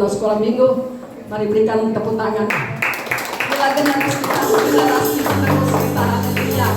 atau sekolah minggu. Mari berikan tepuk tangan. Bila generasi kita terus kita haleluya.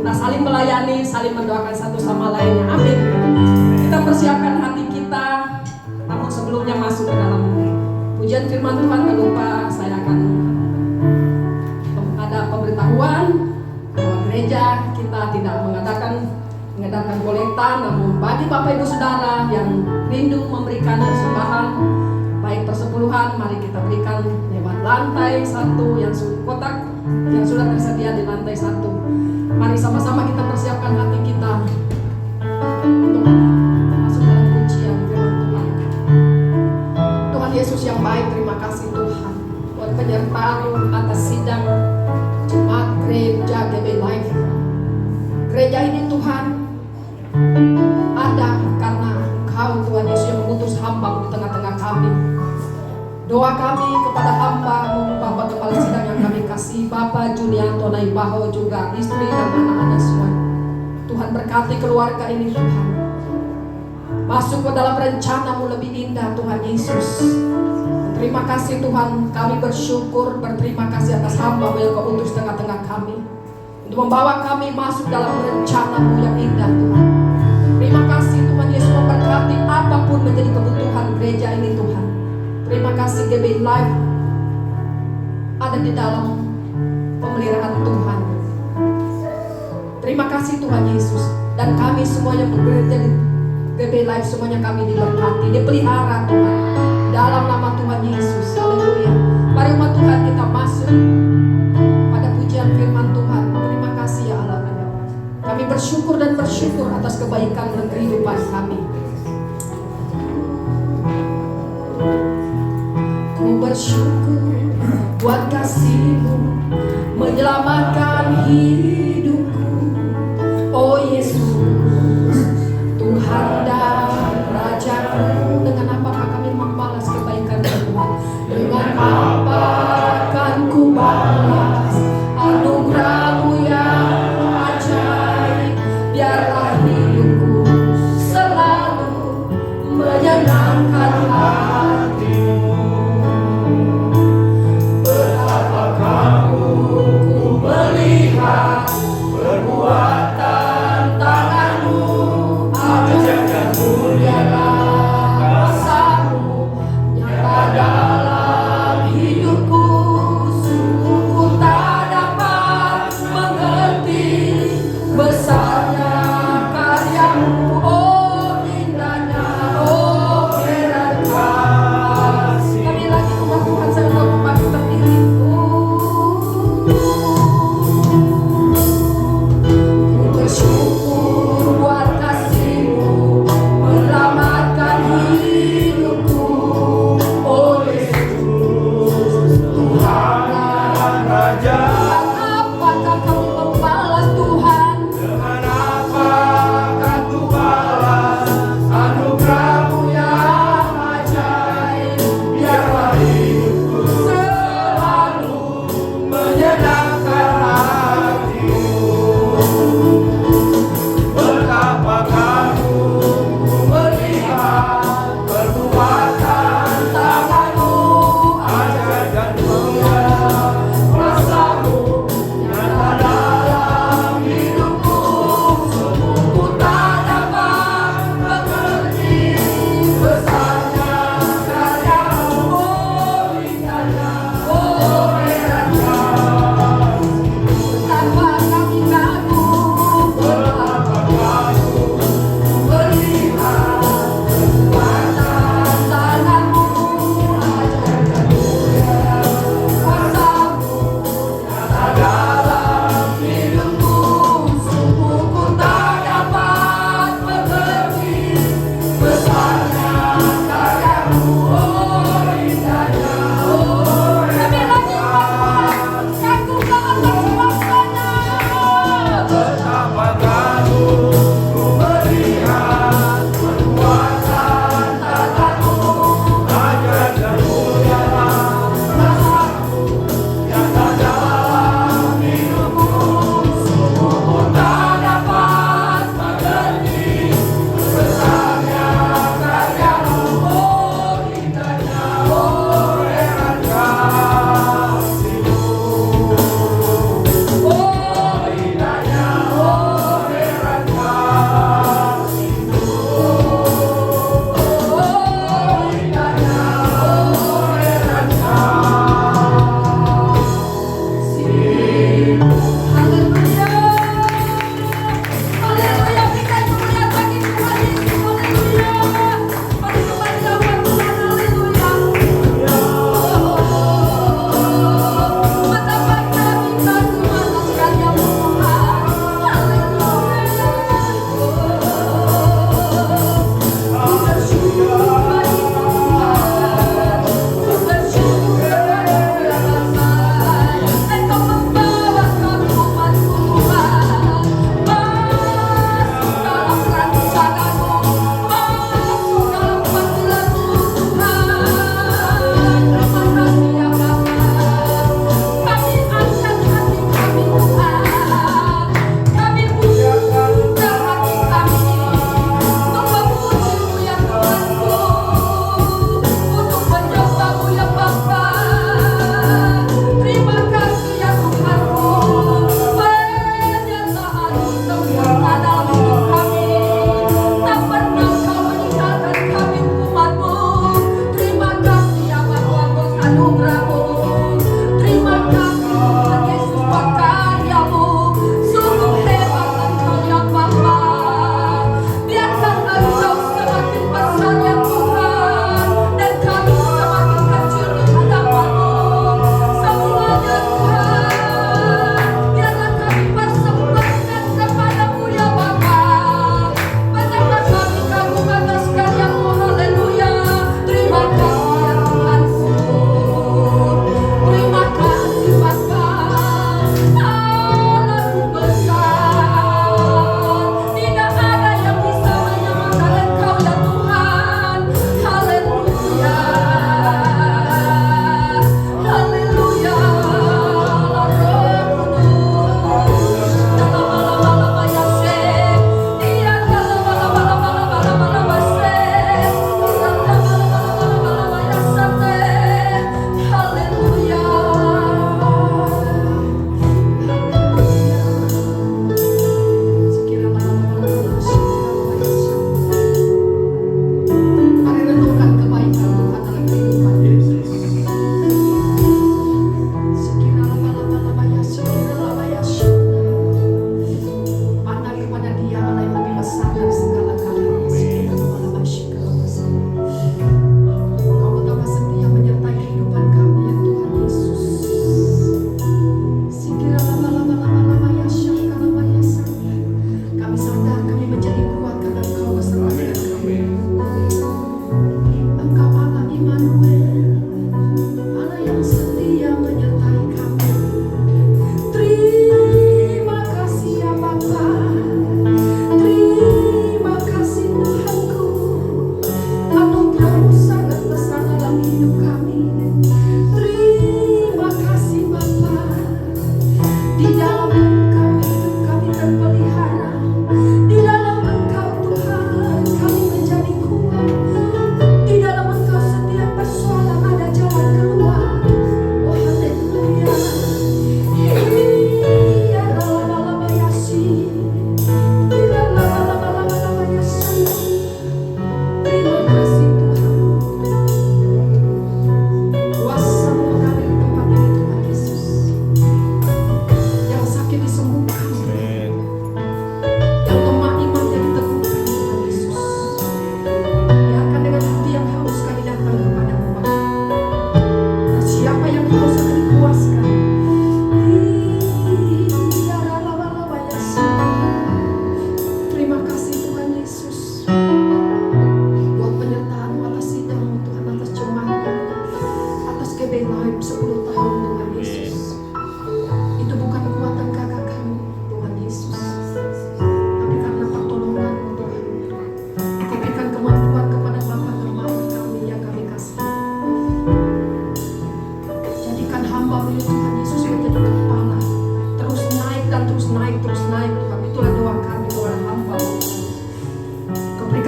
Kita saling melayani, saling mendoakan satu sama lainnya. Amin. Kita persiapkan hati kita. Namun sebelumnya masuk ke dalam pujian firman Tuhan, tak lupa saya akan ada pemberitahuan bahwa gereja kita tidak mengadakan kolekta. Namun bagi Bapak Ibu Saudara yang rindu memberikan persembahan baik persepuluhan, mari kita berikan lewat lantai 1 yang kotak yang sudah tersedia di lantai 1. Mari sama-sama kita persiapkan hati kita untuk masuk dalam pujian firman Tuhan. Tuhan Yesus yang baik, terima kasih Tuhan buat penyertaan atas sidang jemaat gereja GB Life. Gereja ini Tuhan ada karena Engkau Tuhan Yesus yang mengutus hamba di tengah-tengah kami. Doa kami kepada hamba-Mu, Bapak Kepala Sidang yang kami kasih, Bapak Julianto Naibaho, juga istri dan anak-anak semua. Tuhan berkati keluarga ini Tuhan. Masuk ke dalam rencana-Mu lebih indah Tuhan Yesus. Terima kasih Tuhan, kami bersyukur, berterima kasih atas hamba-Mu yang Kau utus tengah-tengah kami. untuk membawa kami masuk dalam rencana-Mu yang indah Tuhan. Terima kasih Tuhan Yesus memberkati apapun menjadi kebutuhan gereja ini Tuhan. Terima kasih GBI Life ada di dalam pemeliharaan Tuhan. Terima kasih Tuhan Yesus. Dan kami semua yang bekerja di GBI Life, semuanya kami diberkati, dipelihara Tuhan, dalam nama Tuhan Yesus. Haleluya. Mari umat Tuhan kita masuk pada pujian firman Tuhan. Terima kasih ya Allah. Kami bersyukur dan bersyukur atas kebaikan dan kehidupan kami. Ku bersyukur buat kasih-Mu menyelamatkan hidupku. Oh Yesus, Tuhan dan Rajaku. Dengan apakah kami membalas kebaikan Tuhan? Dengan apa akan ku balas anugerah-Mu yang ajaib? Biarlah hidupku selalu menyenangkan hati-Mu. Betapa Kamu ku melihat perbuatan tangan-Mu, ajaib dan mulialah kuasa-Mu nyata dalam hidupku. Sungguh tak dapat mengerti besarnya karya-Mu. Oh indahnya, oh heran kasih. Kami lagi umat Tuhan serta pagi berdiri. Ku bersyukur buat kasih-Mu menyelamatkan hidupku. Oh Yesus, Tuhan dan Raja. Apakah kami membalas Tuhan? Dengan apa akan ku balas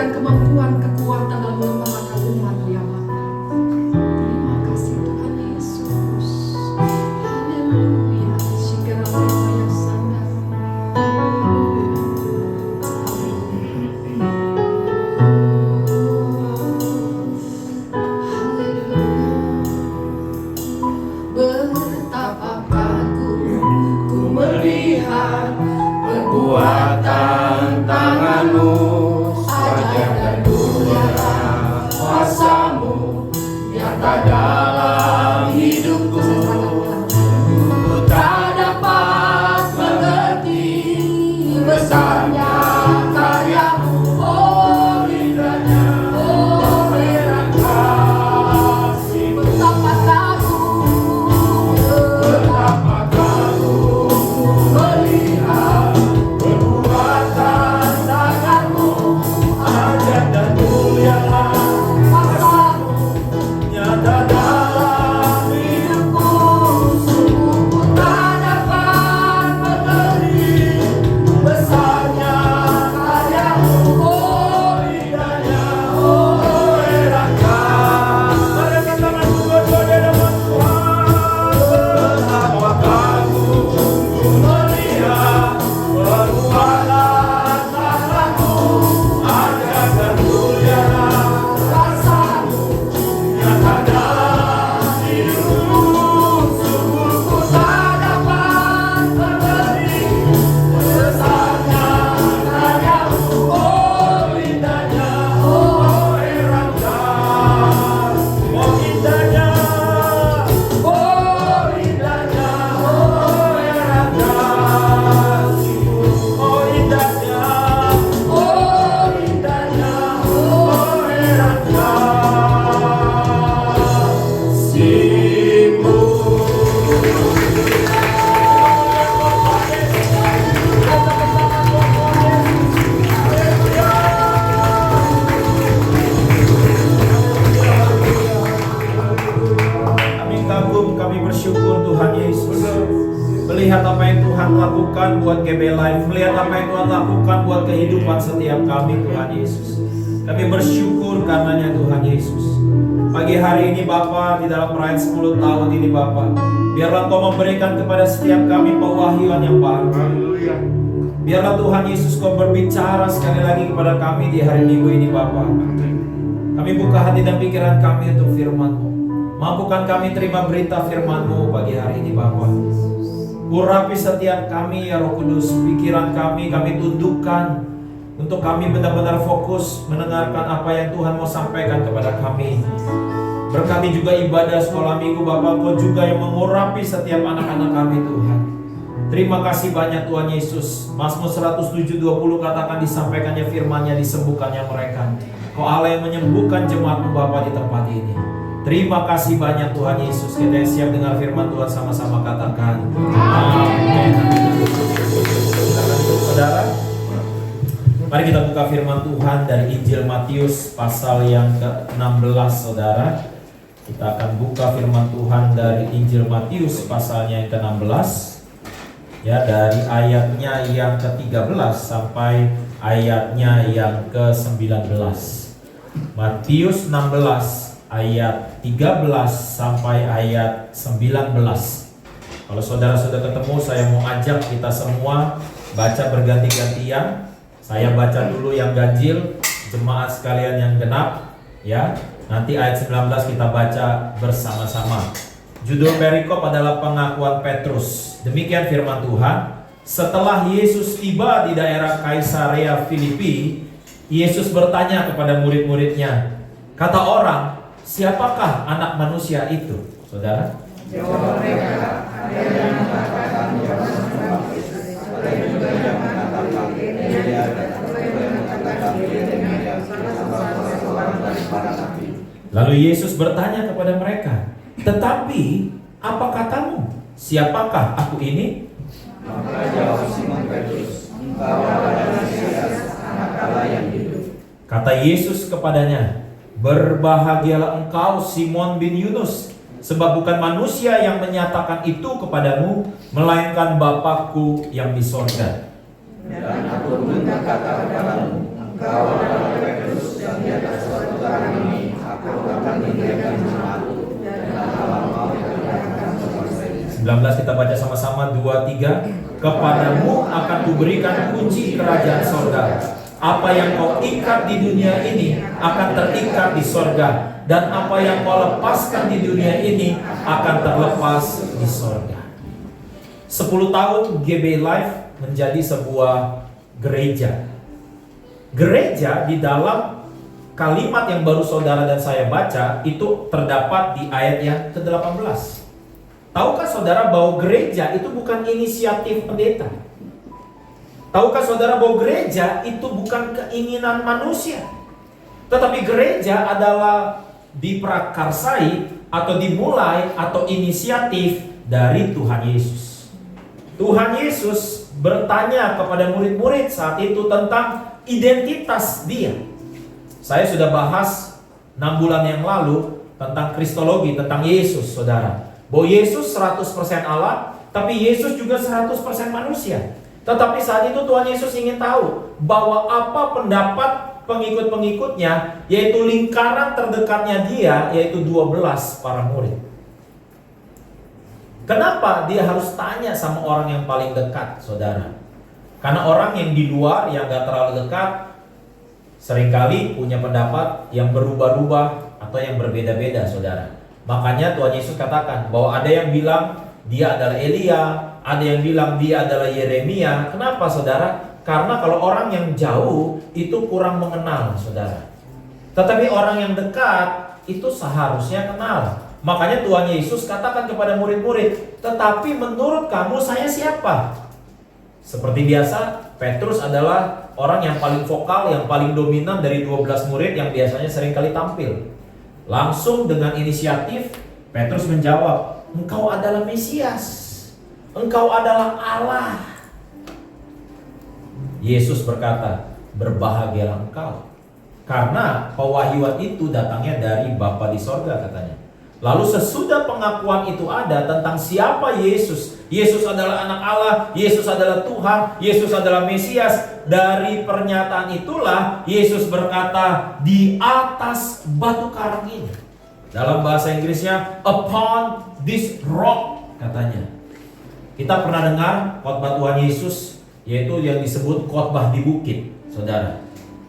berikan kemampuan, kekuatan dalam menyempurnakan umat-Mu ya Bapa. Terima kasih Tuhan Yesus. Haleluya. Shikarabaya sandar. Betapa kagum ku melihat perbuatan tangan-Mu, ajar dan mulia kuasa-Mu nyata dalam hidupku. Ku tak dapat mengerti besarnya karya-Mu, oh indahnya, oh merah kasih-Mu. Betapa kagum, betapa kagum melihat perbuatan tangan-Mu, ajar dan mulia kuasa-Mu nyata dalam hidupku. Sungguh ku tak dapat mengerti besarnya karya-Mu, oh indahnya, oh erangkan. Mari angkat tangan berdua di hadapan Tuhan. Betapa kagum ku melihat perbuatan tangan-Mu, ajar dan mulia kuasa-Mu nyata dalam hidupku. Sungguh ku tak dapat mengerti besarnya karya-Mu, oh indahnya, oh erangkan. Oh indahnya, oh indahnya, oh erangkan. Oh indahnya, oh indahnya, oh erangkan. Simu. Kami kagum, kami bersyukur Tuhan Yesus. Melihat apa yang Tuhan lakukan buat GB Life, melihat apa yang Tuhan lakukan buat kehidupan setiap kami Tuhan Yesus. Kami bersyukur karenanya Tuhan Yesus. Pagi hari ini Bapa, di dalam perayaan 10 tahun ini Bapa, biarlah Kau memberikan kepada setiap kami pewahyuan yang baru. Biarlah Tuhan Yesus Kau berbicara sekali lagi kepada kami di hari Minggu ini Bapa. Kami buka hati dan pikiran kami untuk firman-Mu. Mampukan kami terima berita firman-Mu pagi hari ini Bapa. Urapi setiap kami ya Roh Kudus, pikiran kami tundukkan untuk kami benar-benar fokus mendengarkan apa yang Tuhan mau sampaikan kepada kami. Berkati juga ibadah sekolah minggu Bapak, Kau juga yang mengurapi setiap anak-anak kami Tuhan. Terima kasih banyak Tuhan Yesus. Mazmur 107:20 katakan disampaikannya firman-Nya, disembuhkannya mereka. Kau Allah yang menyembuhkan jemaat-Mu Bapa di tempat ini. Terima kasih banyak Tuhan Yesus. Kita yang siap dengar firman Tuhan sama-sama katakan amin. Silakan duduk saudara. Mari kita buka firman Tuhan dari Injil Matius pasal yang ke-16 saudara. Kita akan buka firman Tuhan dari Injil Matius pasalnya yang ke-16. Ya, dari ayatnya yang ke-13 sampai ayatnya yang ke-19. Matius 16 ayat 13 sampai ayat 19. Kalau saudara sudah ketemu, saya mau ajak kita semua baca berganti-gantian. Saya baca dulu yang ganjil, jemaat sekalian yang genap, ya. Nanti ayat 19 kita baca bersama-sama. Judul perikop adalah pengakuan Petrus. Demikian firman Tuhan. Setelah Yesus tiba di daerah Kaisarea Filipi, Yesus bertanya kepada murid-muridnya, kata orang, siapakah anak manusia itu? Saudara? Jawab mereka, ada yang mengatakan Yohanes Pembaptis, ada juga yang mengatakan Elia, ada yang mengatakan Yeremia, salah seorang dari para nabi. Lalu Yesus bertanya kepada mereka, tetapi apa katamu? Siapakah aku ini? Maka jawab Simon Petrus, engkau adalah Mesias, anak Allah yang hidup. Kata Yesus kepadanya, berbahagialah engkau Simon bin Yunus, sebab bukan manusia yang menyatakan itu kepadamu, melainkan Bapa-Ku yang di sorga. Dan aku pun berkata kepadamu, engkau adalah Petrus, 19 kita baca sama-sama, 2, 3. Kepadamu akan kuberikan kunci kerajaan sorga. Apa yang kau ikat di dunia ini akan terikat di sorga, dan apa yang kau lepaskan di dunia ini akan terlepas di sorga. 10 tahun GB Life menjadi sebuah gereja. Gereja di dalam kalimat yang baru saudara dan saya baca itu terdapat di ayat yang ke-18. Tahukah saudara bahwa gereja itu bukan inisiatif pendeta? Tahukah saudara bahwa gereja itu bukan keinginan manusia? Tetapi gereja adalah diprakarsai atau dimulai atau inisiatif dari Tuhan Yesus. Tuhan Yesus bertanya kepada murid-murid saat itu tentang identitas dia. Saya sudah bahas 6 bulan yang lalu tentang kristologi, tentang Yesus, saudara. Bahwa Yesus 100% Allah, tapi Yesus juga 100% manusia. Tetapi saat itu Tuhan Yesus ingin tahu bahwa apa pendapat pengikut-pengikutnya, yaitu lingkaran terdekatnya dia, yaitu 12 para murid. Kenapa dia harus tanya sama orang yang paling dekat, saudara? Karena orang yang di luar, yang gak terlalu dekat, seringkali punya pendapat yang berubah-ubah atau yang berbeda-beda, saudara. Makanya Tuhan Yesus katakan bahwa ada yang bilang dia adalah Elia, ada yang bilang dia adalah Yeremia. Kenapa, saudara? Karena kalau orang yang jauh itu kurang mengenal, saudara. Tetapi orang yang dekat itu seharusnya kenal. Makanya Tuhan Yesus katakan kepada murid-murid, tetapi menurut kamu saya siapa? Seperti biasa, Petrus adalah orang yang paling vokal, yang paling dominan dari 12 murid yang biasanya sering kali tampil. Langsung dengan inisiatif, Petrus menjawab, engkau adalah Mesias, engkau adalah Allah. Yesus berkata, berbahagialah engkau, karena pewahyuan itu datangnya dari Bapa di sorga, katanya. Lalu sesudah pengakuan itu ada tentang siapa Yesus, Yesus adalah anak Allah, Yesus adalah Tuhan, Yesus adalah Mesias. Dari pernyataan itulah Yesus berkata, di atas batu karang ini. Dalam bahasa Inggrisnya, upon this rock, katanya. Kita pernah dengar khotbah Tuhan Yesus, yaitu yang disebut khotbah di bukit, saudara.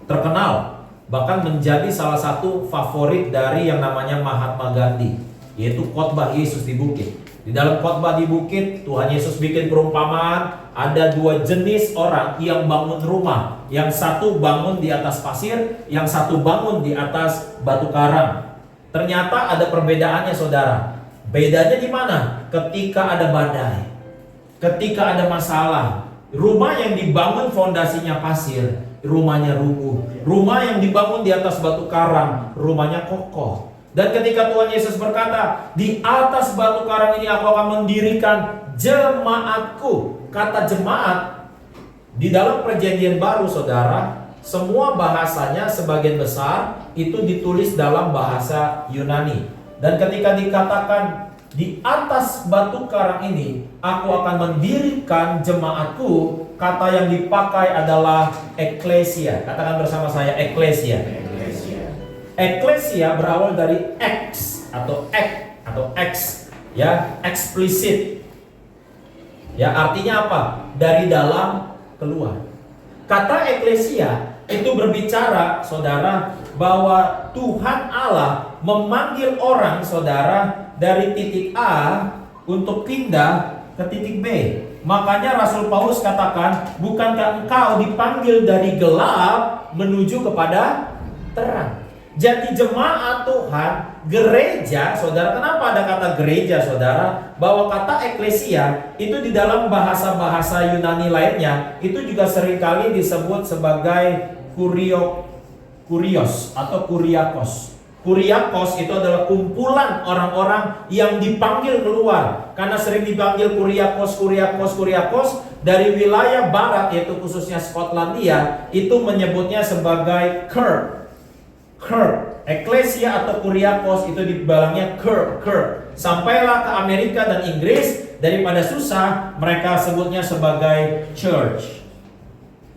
Terkenal, bahkan menjadi salah satu favorit dari yang namanya Mahatma Gandhi, yaitu khotbah Yesus di bukit. Di dalam khotbah di bukit, Tuhan Yesus bikin perumpamaan, ada 2 jenis orang yang bangun rumah. Yang satu bangun di atas pasir, yang satu bangun di atas batu karang. Ternyata ada perbedaannya, saudara. Bedanya di mana? Ketika ada badai, ketika ada masalah, rumah yang dibangun fondasinya pasir, rumahnya rubuh. Rumah yang dibangun di atas batu karang, rumahnya kokoh. Dan ketika Tuhan Yesus berkata, di atas batu karang ini aku akan mendirikan jemaatku. Kata jemaat di dalam perjanjian baru, saudara, semua bahasanya sebagian besar itu ditulis dalam bahasa Yunani. Dan ketika dikatakan di atas batu karang ini aku akan mendirikan jemaatku, kata yang dipakai adalah eklesia. Katakan bersama saya, eklesia. Eklesia berawal dari ex atau ex, ya, eksplisit. Ya, artinya apa? Dari dalam keluar. Kata eklesia itu berbicara, saudara, bahwa Tuhan Allah memanggil orang, saudara, dari titik A untuk pindah ke titik B. Makanya Rasul Paulus katakan, bukankah engkau dipanggil dari gelap menuju kepada terang? Jadi jemaat Tuhan, gereja, saudara, kenapa ada kata gereja, saudara? Bahwa kata eklesia itu di dalam bahasa-bahasa Yunani lainnya itu juga seringkali disebut sebagai kurios atau kuriakos. Kuriakos itu adalah kumpulan orang-orang yang dipanggil keluar. Karena sering dipanggil kuriakos dari wilayah barat, yaitu khususnya Skotlandia, itu menyebutnya sebagai Kirk. Eklesia atau kuriakos itu dibalangnya Kirk. Sampailah ke Amerika dan Inggris, daripada susah mereka sebutnya sebagai church.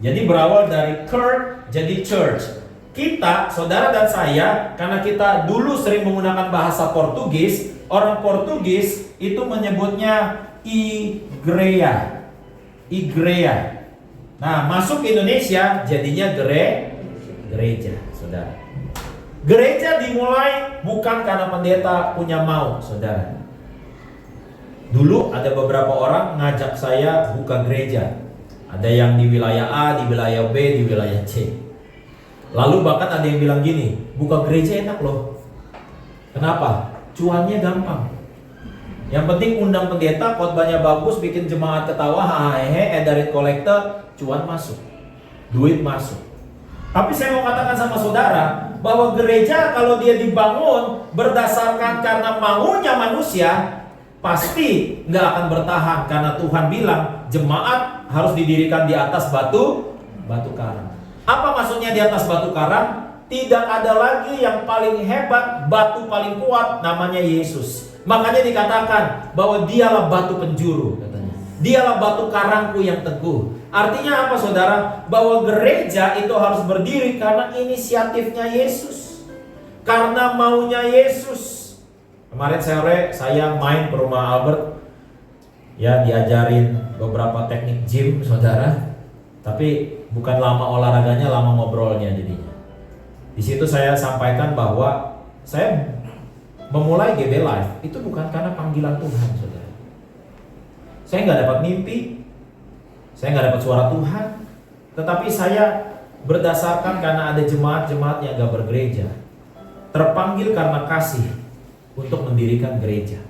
Jadi berawal dari Kirk jadi church. Kita, saudara dan saya, karena kita dulu sering menggunakan bahasa Portugis, Orang Portugis itu menyebutnya igreja. Nah, masuk Indonesia jadinya gereja, saudara. Gereja dimulai bukan karena pendeta punya mau, saudara. Dulu ada beberapa orang ngajak saya buka gereja. Ada yang di wilayah A, di wilayah B, di wilayah C. Lalu bahkan ada yang bilang gini, buka gereja enak loh. Kenapa? Cuannya gampang. Yang penting undang pendeta, khotbahnya bagus, bikin jemaat ketawa, hehehe, edarin kolektor, cuan masuk, duit masuk. Tapi saya mau katakan sama saudara bahwa gereja kalau dia dibangun berdasarkan karena maunya manusia, pasti nggak akan bertahan, karena Tuhan bilang jemaat harus didirikan di atas batu karang. Apa maksudnya di atas batu karang? Tidak ada lagi yang paling hebat, batu paling kuat, namanya Yesus. Makanya dikatakan bahwa dialah batu penjuru, katanya. Dialah batu karangku yang teguh. Artinya apa, saudara? Bahwa gereja itu harus berdiri karena inisiatifnya Yesus, karena maunya Yesus. Kemarin sore saya main ke rumah Albert, ya, diajarin beberapa teknik gym, saudara. Tapi bukan lama olahraganya, lama ngobrolnya jadinya. Di situ saya sampaikan bahwa saya memulai GB Live itu bukan karena panggilan Tuhan, saudara. Saya nggak dapat mimpi, saya nggak dapat suara Tuhan, tetapi saya berdasarkan karena ada jemaat-jemaat yang nggak bergereja, terpanggil karena kasih untuk mendirikan gereja.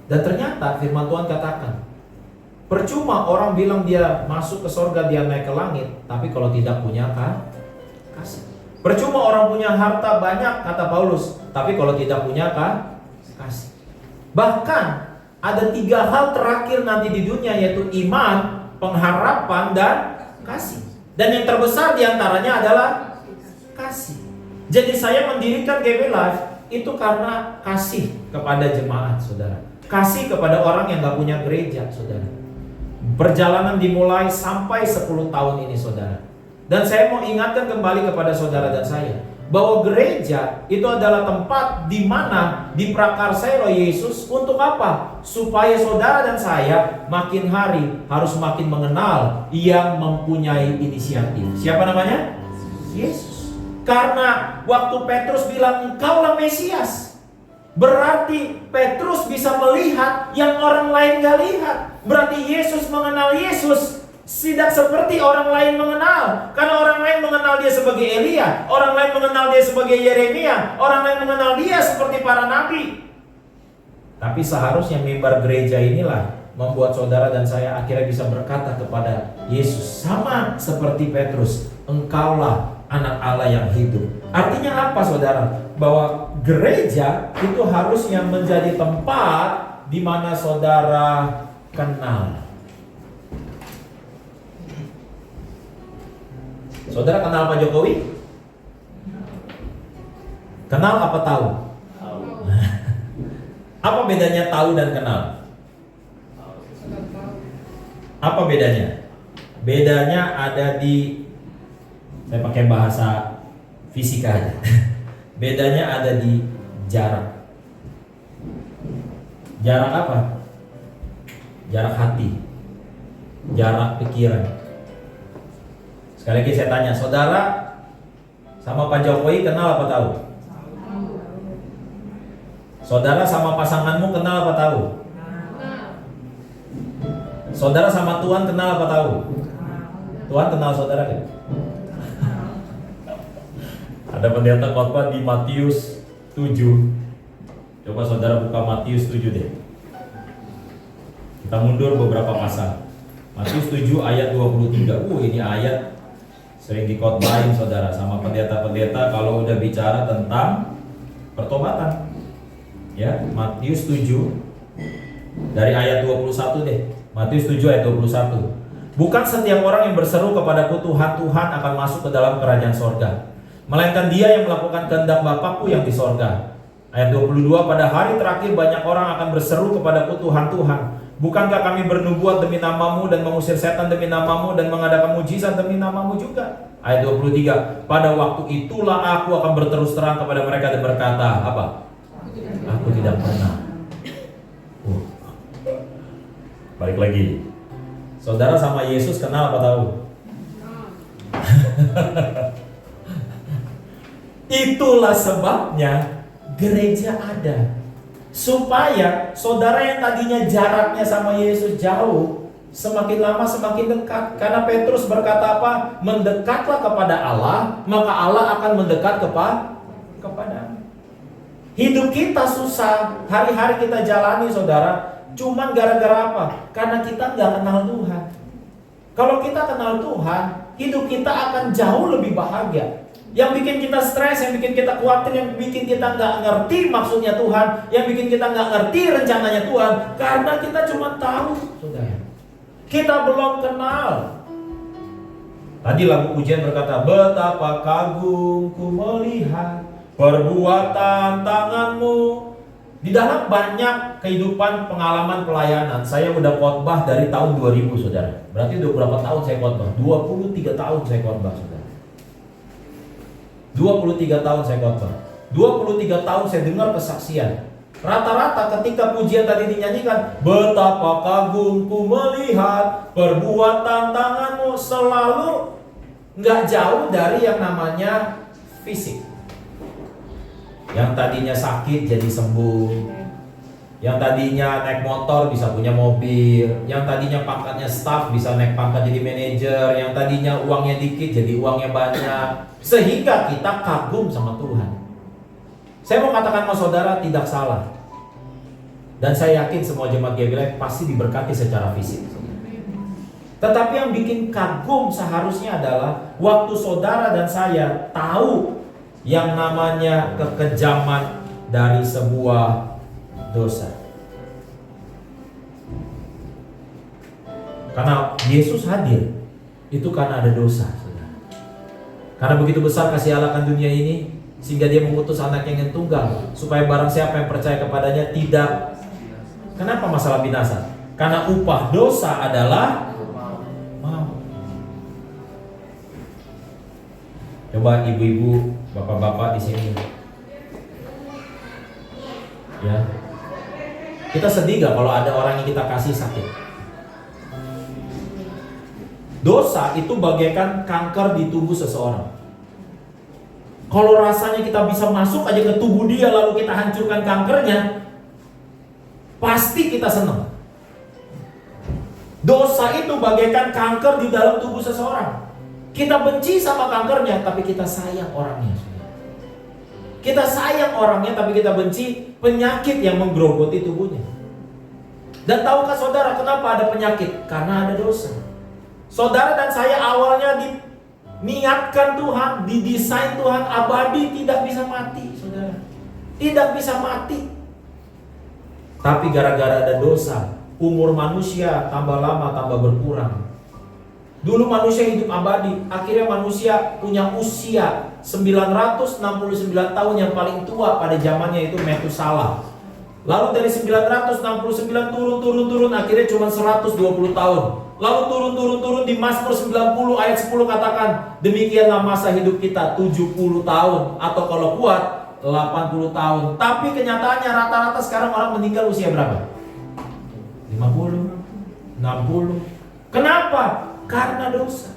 Dan ternyata firman Tuhan katakan, percuma orang bilang dia masuk ke sorga, dia naik ke langit, tapi kalau tidak punya kasih. Percuma orang punya harta banyak, kata Paulus, tapi kalau tidak punya kasih. Bahkan ada 3 hal terakhir nanti di dunia, yaitu iman, pengharapan, dan kasih. Dan yang terbesar diantaranya adalah kasih. Jadi saya mendirikan GB Live itu karena kasih kepada jemaat, saudara. Kasih kepada orang yang gak punya gereja, saudara. Perjalanan dimulai sampai 10 tahun ini, saudara. Dan saya mau ingatkan kembali kepada saudara dan saya bahwa gereja itu adalah tempat di mana diprakarsai oleh Yesus untuk apa? Supaya saudara dan saya makin hari harus makin mengenal yang mempunyai inisiatif. Siapa namanya? Yesus. Karena waktu Petrus bilang engkaulah Mesias, berarti Petrus bisa melihat yang orang lain gak lihat. Berarti Yesus mengenal Yesus tidak seperti orang lain mengenal. Karena orang lain mengenal dia sebagai Elia, orang lain mengenal dia sebagai Yeremia, orang lain mengenal dia seperti para nabi. Tapi seharusnya mimbar gereja inilah membuat saudara dan saya akhirnya bisa berkata kepada Yesus, sama seperti Petrus, engkaulah anak Allah yang hidup. Artinya apa, saudara? Bahwa gereja itu harusnya menjadi tempat di mana saudara kenal. Saudara kenal Pak Jokowi? Kenal apa tahu? Apa bedanya tahu dan kenal? Apa bedanya? Bedanya ada di, saya pakai bahasa fisika aja. Bedanya ada di jarak. Jarak apa? Jarak hati, jarak pikiran. Sekali lagi saya tanya, saudara sama Pak Jokowi kenal apa tahu? Saudara sama pasanganmu kenal apa tahu? Saudara sama Tuhan kenal apa tahu? Tuhan kenal saudara kan? Ada pendeta khotbah di Matius 7. Coba saudara buka Matius 7 deh. Kita mundur beberapa pasal. Matius 7 ayat 23. Ini ayat sering dikhotbahin saudara sama pendeta-pendeta kalau udah bicara tentang pertobatan. Ya, Matius 7 dari ayat 21 deh. Matius 7 ayat 21. Bukan setiap orang yang berseru kepadaku Tuhan, Tuhan akan masuk ke dalam kerajaan sorga, melainkan dia yang melakukan kehendak Bapakku yang di sorga. Ayat 22, pada hari terakhir banyak orang akan berseru kepadaku Tuhan, Tuhan, bukankah kami bernubuat demi namamu dan mengusir setan demi namamu dan mengadakan mujizat demi namamu juga? Ayat 23, pada waktu itulah aku akan berterus terang kepada mereka dan berkata, apa? Aku Aku tidak pernah. Balik lagi. Saudara sama Yesus kenal apa tahu? Itulah sebabnya gereja ada. Supaya saudara yang tadinya jaraknya sama Yesus jauh, semakin lama semakin dekat. Karena Petrus berkata apa? Mendekatlah kepada Allah, maka Allah akan mendekat kepada. Hidup kita susah, hari-hari kita jalani saudara, cuman gara-gara apa? Karena kita nggak kenal Tuhan. Kalau kita kenal Tuhan, hidup kita akan jauh lebih bahagia. Yang bikin kita stres, yang bikin kita khawatir, yang bikin kita nggak ngerti maksudnya Tuhan, yang bikin kita nggak ngerti rencananya Tuhan, karena kita cuma tahu, saudara. Kita belum kenal. Tadi lagu pujian berkata, betapa kagum ku melihat perbuatan tanganmu. Di dalam banyak kehidupan pengalaman pelayanan, saya udah khotbah dari tahun 2000, saudara. Berarti udah berapa tahun saya khotbah? 23 tahun saya khotbah, saudara. 23 tahun saya khotbah. 23 tahun saya dengar kesaksian. Rata-rata ketika pujian tadi dinyanyikan, betapa kagum ku melihat perbuatan tanganmu, selalu nggak jauh dari yang namanya fisik. Yang tadinya sakit jadi sembuh, yang tadinya naik motor bisa punya mobil, yang tadinya pangkatnya staff bisa naik pangkat jadi manajer, yang tadinya uangnya dikit jadi uangnya banyak, sehingga kita kagum sama Tuhan. Saya mau katakan sama saudara, tidak salah. Dan saya yakin semua jemaat GBI pasti diberkati secara fisik. Tetapi yang bikin kagum seharusnya adalah waktu saudara dan saya tahu yang namanya kekejaman dari sebuah dosa. Karena Yesus hadir itu karena ada dosa, saudara. Karena begitu besar kasih Allah akan dunia ini, sehingga dia mengutus anaknya yang tunggal, supaya barang siapa yang percaya kepadanya tidak. Kenapa masalah binasa? Karena upah dosa adalah maut. Coba ibu-ibu, bapak-bapak di sini, ya, kita sedih gak kalau ada orang yang kita kasih sakit? Dosa itu bagaikan kanker di tubuh seseorang. Kalau rasanya kita bisa masuk aja ke tubuh dia lalu kita hancurkan kankernya, pasti kita senang. Dosa itu bagaikan kanker di dalam tubuh seseorang. Kita benci sama kankernya, tapi kita sayang orangnya. Kita sayang orangnya, tapi kita benci penyakit yang menggerogoti tubuhnya. Dan tahukah saudara kenapa ada penyakit? Karena ada dosa. Saudara dan saya awalnya diniatkan Tuhan, didesain Tuhan abadi, tidak bisa mati, saudara. Tidak bisa mati. Tapi gara-gara ada dosa, umur manusia tambah lama tambah berkurang. Dulu manusia hidup abadi, akhirnya manusia punya usia 969 tahun yang paling tua pada zamannya itu Metusalah. Lalu dari 969 turun, akhirnya cuma 120 tahun. Lalu turun di Mazmur 90 ayat 10 katakan, demikianlah masa hidup kita 70 tahun atau kalau kuat 80 tahun. Tapi kenyataannya rata-rata sekarang orang meninggal usia berapa? 50, 60. Kenapa? Karena dosa.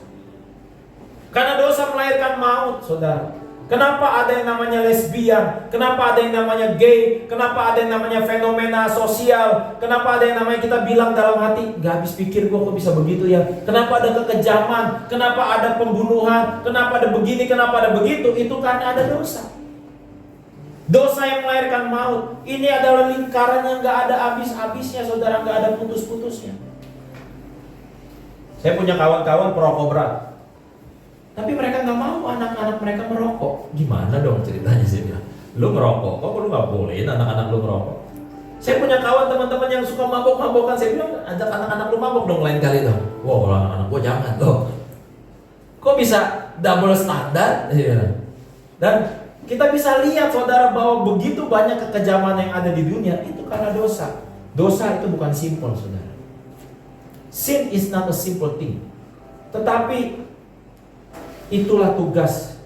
Karena dosa melahirkan maut, saudara. Kenapa ada yang namanya lesbian? Kenapa ada yang namanya gay? Kenapa ada yang namanya fenomena sosial? Kenapa ada yang namanya kita bilang dalam hati, gak habis pikir gue kok bisa begitu ya? Kenapa ada kekejaman? Kenapa ada pembunuhan? Kenapa ada begini? Kenapa ada begitu? Itu karena ada dosa. Dosa yang melahirkan maut. Ini adalah lingkaran yang gak ada habis-habisnya, saudara. Gak ada putus-putusnya. Saya punya kawan-kawan perokok berat, tapi mereka nggak mau anak-anak mereka merokok. Gimana dong ceritanya? Saya bilang, lu ngerokok, kok lu nggak bolehin anak-anak lu ngerokok? Saya punya kawan teman-teman yang suka mabok-mabokan. Saya bilang, ajak anak-anak lu mabok dong lain kali dong. Wah, kalau anak-anak gua jangan dong. Kok bisa double standar? Dan kita bisa lihat saudara bahwa begitu banyak kekejaman yang ada di dunia itu karena dosa. Dosa itu bukan simpel, saudara. Sin is not a simple thing. Tetapi itulah tugas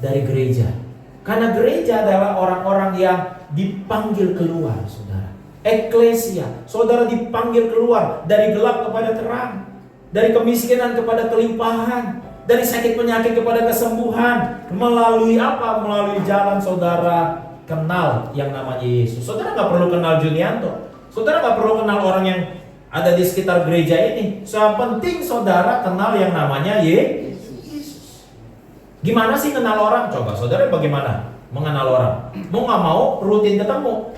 dari gereja. Karena gereja adalah orang-orang yang dipanggil keluar, saudara. Eklesia, saudara dipanggil keluar dari gelap kepada terang, dari kemiskinan kepada kelimpahan, dari sakit penyakit kepada kesembuhan. Melalui apa? Melalui jalan saudara kenal yang namanya Yesus. Saudara nggak perlu kenal Junianto, saudara nggak perlu kenal orang yang ada di sekitar gereja ini. Yang penting saudara kenal yang namanya Yesus. Gimana sih kenal orang? Coba saudara bagaimana mengenal orang? Mau nggak mau rutin ketemu,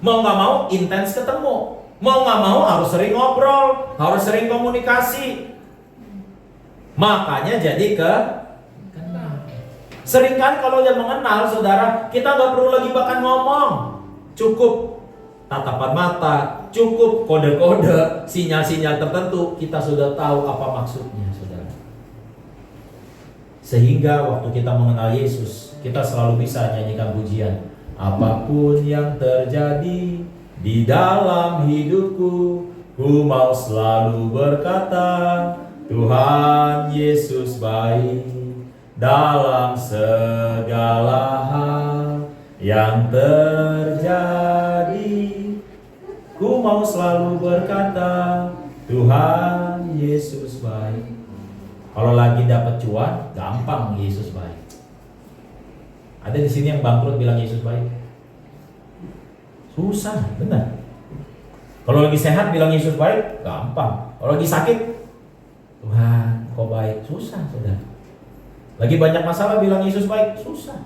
mau nggak mau intens ketemu, mau nggak mau harus sering ngobrol, harus sering komunikasi. Makanya jadi kenal. Seringkali kalau yang mengenal saudara, kita nggak perlu lagi bahkan ngomong, cukup tatapan mata, cukup kode-kode, sinyal-sinyal tertentu, kita sudah tahu apa maksudnya, saudara. Sehingga waktu kita mengenal Yesus, kita selalu bisa nyanyikan pujian. Apapun yang terjadi di dalam hidupku, ku mau selalu berkata, Tuhan Yesus baik dalam segala hal yang terjadi. Ku mau selalu berkata, Tuhan Yesus baik. Kalau lagi dapat cuan, gampang Yesus baik. Ada di sini yang bangkrut bilang Yesus baik? Susah, benar. Kalau lagi sehat bilang Yesus baik, gampang. Kalau lagi sakit, Tuhan kau baik, susah, saudara. Lagi banyak masalah bilang Yesus baik, susah.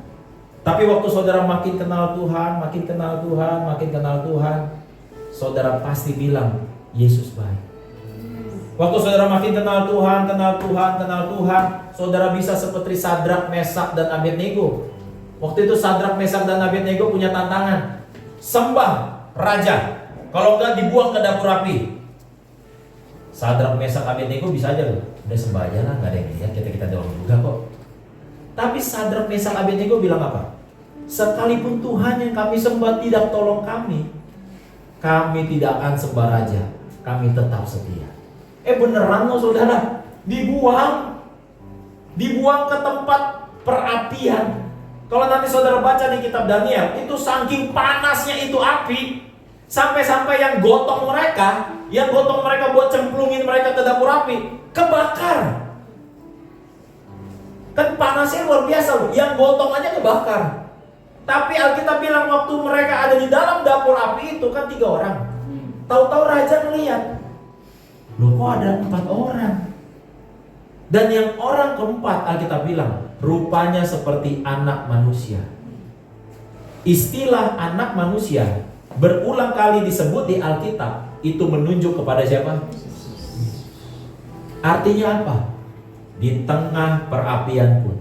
Tapi waktu saudara makin kenal Tuhan, makin kenal Tuhan, makin kenal Tuhan, saudara pasti bilang Yesus baik. Waktu saudara makin kenal Tuhan, saudara bisa seperti Sadrak, Mesak, dan Abednego. Waktu itu Sadrak, Mesak, dan Abednego punya tantangan. Sembah raja, kalau enggak dibuang ke dapur api. Sadrak, Mesak, Abednego bisa aja loh, udah sembah aja lah, gak ada yang lihat, kita doang juga kok. Tapi Sadrak, Mesak, Abednego bilang apa? Sekalipun Tuhan yang kami sembah tidak tolong kami tidak akan sembah raja, kami tetap setia. Beneran loh saudara, dibuang ke tempat perapian. Kalau nanti saudara baca di kitab Daniel, itu saking panasnya itu api, sampai-sampai yang gotong mereka buat cemplungin mereka ke dapur api, kebakar. Kan panasnya luar biasa loh, yang gotong aja kebakar. Tapi Alkitab bilang waktu mereka ada di dalam dapur api itu kan 3 orang. Tahu-tahu raja melihat, loh kok ada 4 orang? Dan yang orang keempat Alkitab bilang rupanya seperti anak manusia. Istilah anak manusia berulang kali disebut di Alkitab. Itu menunjuk kepada siapa? Artinya apa? Di tengah perapian pun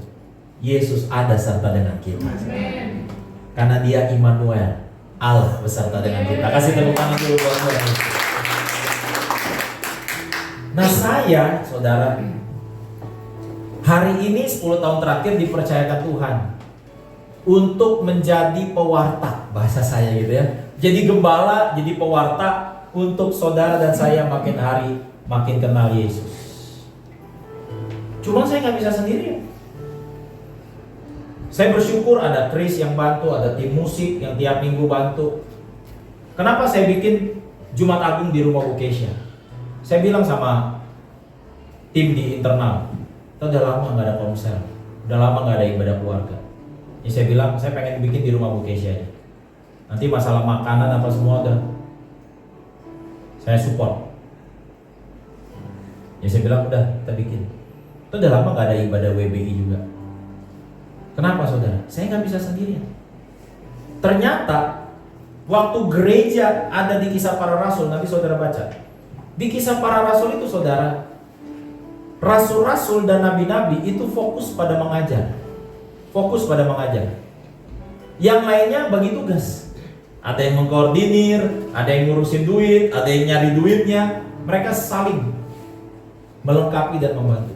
Yesus ada serta dengan kita. Karena Dia Immanuel, Allah beserta dengan kita. Kasih tepuk tangan dulu buat Tuhan. Nah saya, saudara, hari ini 10 tahun terakhir dipercayakan Tuhan untuk menjadi pewarta, bahasa saya gitu ya. Jadi gembala, jadi pewarta untuk saudara dan saya makin hari makin kenal Yesus. Cuma saya nggak bisa sendiri. Saya bersyukur ada Chris yang bantu, ada tim musik yang tiap minggu bantu. Kenapa saya bikin Jumat Agung di rumah Bu Kesha? Saya bilang sama tim di internal, kita udah lama nggak ada konser, udah lama nggak ada ibadah keluarga. Jadi saya bilang, saya pengen bikin di rumah Bu Kesha aja. Nanti masalah makanan apa semua udah saya support. Ya saya bilang udah kita bikin. Itu udah lama nggak ada ibadah WBI juga. Kenapa saudara? Saya nggak bisa sendirian. Ternyata waktu gereja ada di Kisah Para Rasul, nanti saudara baca. Di Kisah Para Rasul itu saudara, rasul-rasul dan nabi-nabi itu fokus pada mengajar. Fokus pada mengajar. Yang lainnya bagi tugas. Ada yang mengkoordinir, ada yang ngurusin duit, ada yang nyari duitnya. Mereka saling melengkapi dan membantu.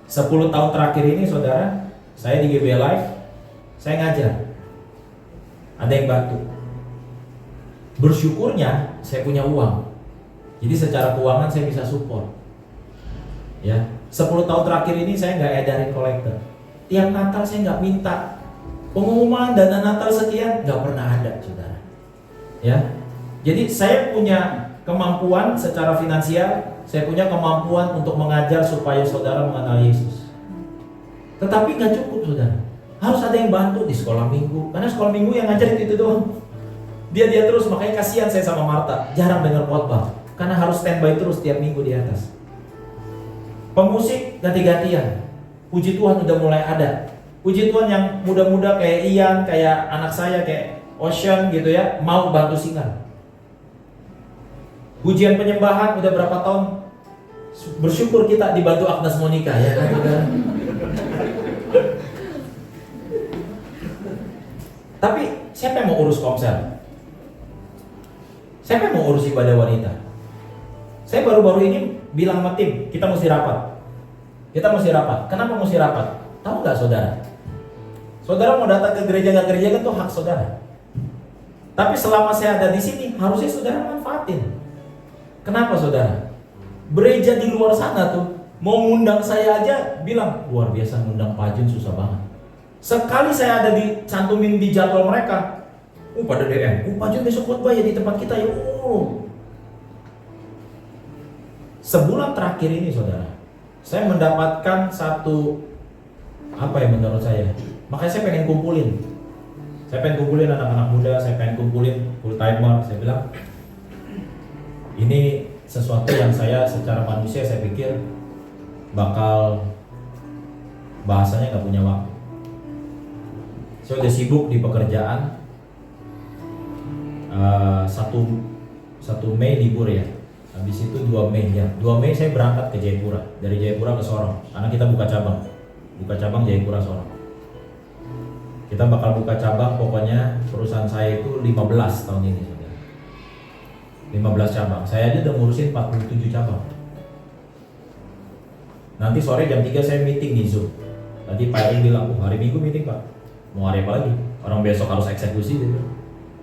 10 tahun terakhir ini saudara, saya di GB Live, saya ngajar. Ada yang bantu. Bersyukurnya saya punya uang. Jadi secara keuangan saya bisa support. Ya, 10 tahun terakhir ini saya nggak edarin kolektor. Tiap Natal saya nggak minta Pengumuman dana Natal sekian nggak pernah ada, saudara. Ya, jadi saya punya kemampuan secara finansial, saya punya kemampuan untuk mengajar supaya saudara mengenal Yesus. Tetapi nggak cukup, saudara. Harus ada yang bantu di sekolah minggu, karena sekolah minggu yang ngajar itu doang. Dia terus, makanya kasihan saya sama Marta, jarang dengar khotbah, karena harus standby terus tiap minggu di atas. Pemusik ganti-gantian. Puji Tuhan udah mulai ada. Puji Tuhan yang muda-muda kayak Ian, kayak anak saya kayak Ocean gitu ya, mau bantu singan. Pujian penyembahan udah berapa tahun, bersyukur kita dibantu Agnes Monica ya kan. Tapi siapa yang mau urus komsel? Siapa yang mau urus ibadah wanita? Saya baru-baru ini bilang sama tim, kita mesti rapat. Kita mesti rapat. Kenapa mesti rapat? Tahu nggak saudara? Saudara mau datang ke gereja nggak gereja kan itu hak saudara. Tapi selama saya ada di sini, harusnya saudara manfaatin. Kenapa saudara? Gereja di luar sana tuh mau ngundang saya aja bilang luar biasa, ngundang Pak Jun susah banget. Sekali saya ada dicantumin di jadwal mereka, pada DM, Pak Jun besok khotbah ya di tempat kita ya. Sebulan terakhir ini saudara, saya mendapatkan satu apa ya menurut saya, makanya saya pengen kumpulin. Saya pengen kumpulin anak-anak muda, saya pengen kumpulin full timer. Saya bilang ini sesuatu yang saya secara manusia saya pikir bakal bahasanya nggak punya waktu. Saya udah sibuk di pekerjaan. 1 Mei libur ya. Habis itu 2 Mei ya. 2 Mei saya berangkat ke Jayapura. Dari Jayapura ke Sorong. Karena kita buka cabang. Buka cabang Jayapura Sorong. Kita bakal buka cabang, pokoknya perusahaan saya itu 15 tahun ini saudara. 15 cabang. Saya aja udah ngurusin 47 cabang. Nanti sore jam 3 saya meeting di Zoom. Tadi Pak Eri bilang, hari Minggu meeting Pak. Mau hari apa lagi? Orang besok harus eksekusi gitu.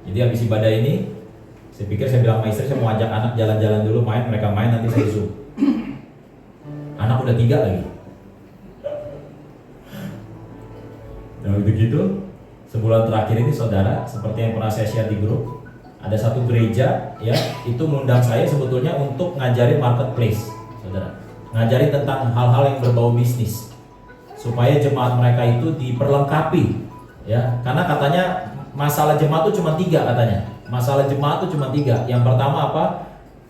Jadi habis ibadah ini, saya pikir saya bilang sama istri, saya mau ajak anak jalan-jalan dulu, main, mereka main, nanti saya Zoom. Anak udah 3 lagi. Dan begitu, sebulan terakhir ini saudara, seperti yang pernah saya share di grup, ada satu gereja ya, itu mengundang saya sebetulnya untuk ngajarin marketplace, saudara. Ngajarin tentang hal-hal yang berbau bisnis, supaya jemaat mereka itu diperlengkapi, ya. Karena katanya masalah jemaat itu cuma 3 katanya. Masalah jemaat itu cuma 3. Yang pertama apa?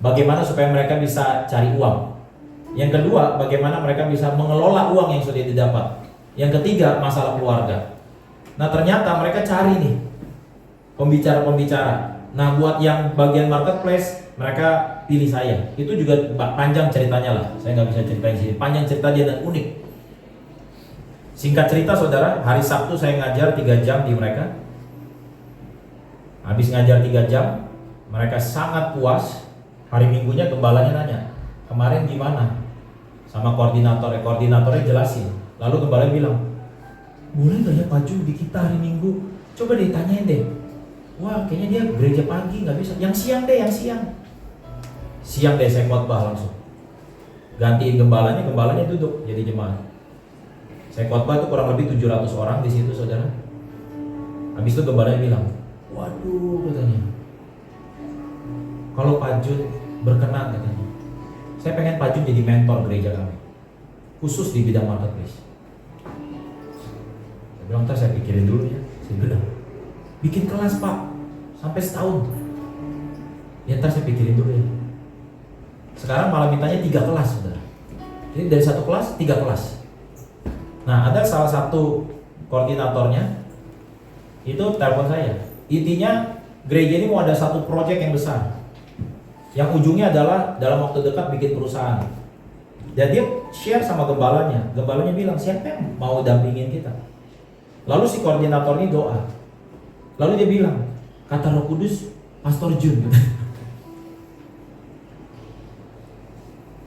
Bagaimana supaya mereka bisa cari uang. Yang kedua, bagaimana mereka bisa mengelola uang yang sudah didapat. Yang ketiga, masalah keluarga. Nah ternyata mereka cari nih pembicara-pembicara. Nah buat yang bagian marketplace, mereka pilih saya. Itu juga panjang ceritanya lah. Saya nggak bisa ceritain sini. Panjang cerita dia dan unik. Singkat cerita saudara, hari Sabtu saya ngajar 3 jam di mereka. Habis ngajar 3 jam, mereka sangat puas. Hari Minggunya gembalanya nanya, kemarin gimana? Sama koordinatornya jelasin. Lalu gembala bilang, boleh gak ya Pak Ju di kita hari Minggu? Coba deh tanyain deh. Wah kayaknya dia gereja pagi gak bisa. Yang siang deh, yang siang. Siang deh saya khotbah langsung. Gantiin gembalanya duduk jadi jemaat. Saya khotbah itu kurang lebih 700 orang di situ saudara. Habis itu gembalanya bilang, waduh katanya, kalau Pak Jun berkenan katanya, saya pengen Pak Jun jadi mentor gereja kami, khusus di bidang marketplace. Saya bilang, ntar saya pikirin dulu ya. Saya bilang, bikin kelas Pak, sampai setahun. Ya ntar saya pikirin dulu ya. Sekarang malah mintanya 3 kelas saudara. Jadi dari 1 kelas, 3 kelas. Nah ada salah satu koordinatornya, itu telepon saya. Intinya gereja ini mau ada satu proyek yang besar, yang ujungnya adalah dalam waktu dekat bikin perusahaan. Dan dia share sama gembalanya. Gembalanya bilang, siapa yang mau dampingin kita? Lalu si koordinator ini doa. Lalu dia bilang, kata Roh Kudus, Pastor Jun.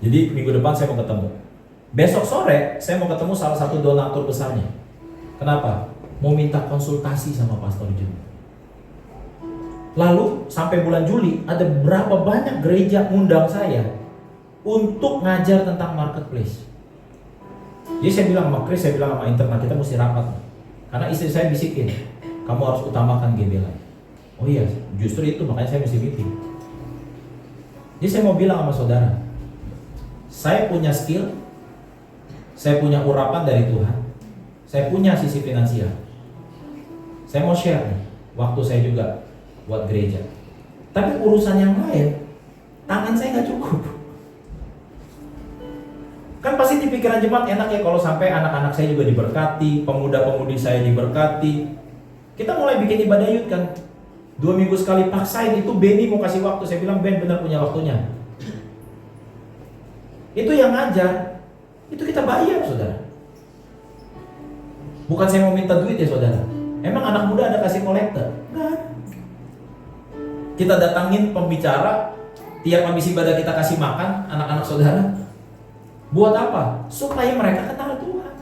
Jadi minggu depan saya mau ketemu. Besok sore saya mau ketemu salah satu donatur besarnya. Kenapa? Mau minta konsultasi sama Pastor Jun. Lalu sampai bulan Juli ada berapa banyak gereja undang saya untuk ngajar tentang marketplace. Jadi saya bilang sama Chris, saya bilang sama internal, kita mesti rapat. Karena istri saya bisikin, kamu harus utamakan GB Live. Oh iya, justru itu makanya saya mesti meeting. Jadi saya mau bilang sama saudara, saya punya skill, saya punya urapan dari Tuhan, saya punya sisi finansial. Saya mau share nih, waktu saya juga buat gereja. Tapi urusan yang lain, tangan saya nggak cukup. Kan pasti di pikiran jemaat enak ya kalau sampai anak-anak saya juga diberkati, pemuda-pemudi saya diberkati. Kita mulai bikin ibadah youth kan. 2 minggu sekali paksain, itu Benny mau kasih waktu. Saya bilang, Ben benar punya waktunya. Itu yang ngajar, itu kita bayar saudara. Bukan saya mau minta duit ya saudara. Emang anak muda ada kasih kolektor? Enggak. Kita datangin pembicara, tiap habis ibadah kita kasih makan anak-anak saudara. Buat apa? Supaya mereka kenal Tuhan.